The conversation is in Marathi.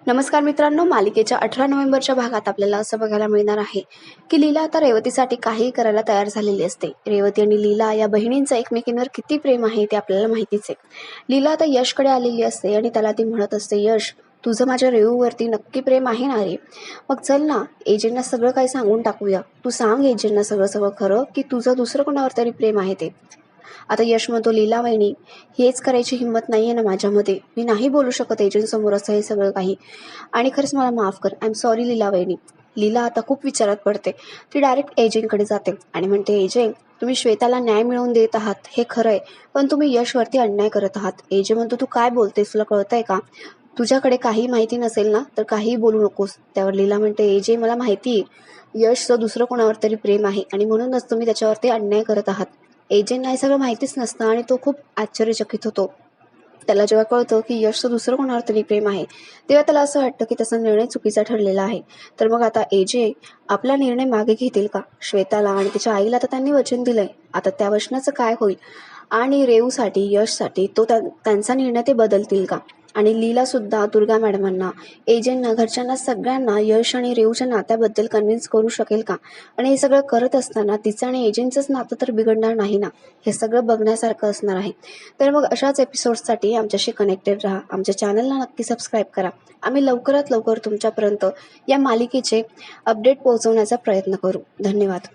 नमस्कार मित्रांनो, मालिकेच्या 18 नोव्हेंबरच्या भागात आपल्याला असं बघायला मिळणार आहे की लीला आता रेवतीसाठी काहीही करायला तयार झालेली असते. रेवती आणि लीला या बहिणींचं एकमेकींवर किती प्रेम आहे ते आपल्याला माहितीच आहे. लीला आता यशकडे आलेली असते आणि त्याला ती म्हणत असते, यश, तुझं माझ्या रेवूवरती नक्की प्रेम आहे ना रे? मग चल ना, एजंटना सगळं काही सांगून टाकूया. तू सांग एजंटना सगळं सगळं खरं की तुझं दुसरं कोणावर तरी प्रेम आहे ते. आता यश म्हणतो, लीला वहिनी, हेच करायची हिंमत नाहीये ना माझ्यामध्ये. मी नाही बोलू शकत एजंट समोर असं हे सगळं काही. आणि खरंच मला माफ कर. आय एम सॉरी लीला वहिनी. लीला आता खूप विचारात पडते. ती डायरेक्ट एजंटकडे जाते आणि म्हणते, एजंट, तुम्ही श्वेताला न्याय मिळवून देत आहात हे खरं आहे, पण तुम्ही यशवरती अन्याय करत आहात. एजंट म्हणतो, तू काय बोलतेस, तुला कळतंय का? तुझ्याकडे काही माहिती नसेल ना तर काहीही बोलू नकोस. त्यावर लीला म्हणते, एजे, मला माहिती आहे यशचं दुसरं कोणावर तरी प्रेम आहे आणि म्हणूनच तुम्ही त्याच्यावरती अन्याय करत आहात. एजंटला हे सगळं माहितीच नसतं आणि तो खूप आश्चर्यचकित होतो. त्याला जेव्हा कळतं की यशचं दुसरं कोणावर तरी प्रेम आहे, तेव्हा त्याला असं वाटतं की त्याचा निर्णय चुकीचा ठरलेला आहे. तर मग आता एजे आपला निर्णय मागे घेतील का? श्वेताला आणि तिच्या आईला तर त्यांनी वचन दिलंय. आता त्या वचनाचं काय होईल? आणि रेवूसाठी, यशसाठी त्यांचा निर्णय ते बदलतील का? आणि लीला सुद्धा दुर्गा मॅडमांना, एजंटना, घरच्यांना, सगळ्यांना यश आणि रेवूच्या नात्याबद्दल कन्व्हिन्स करू शकेल का? आणि हे सगळं करत असताना तिचं आणि एजंटचंच नातं तर बिघडणार नाही ना? हे सगळं बघण्यासारखं असणार आहे. तर मग अशाच एपिसोड्ससाठी आमच्याशी कनेक्टेड राहा. आमच्या चॅनलला नक्की सबस्क्राईब करा. आम्ही लवकरात लवकर तुमच्यापर्यंत या मालिकेचे अपडेट पोहोचवण्याचा प्रयत्न करू. धन्यवाद.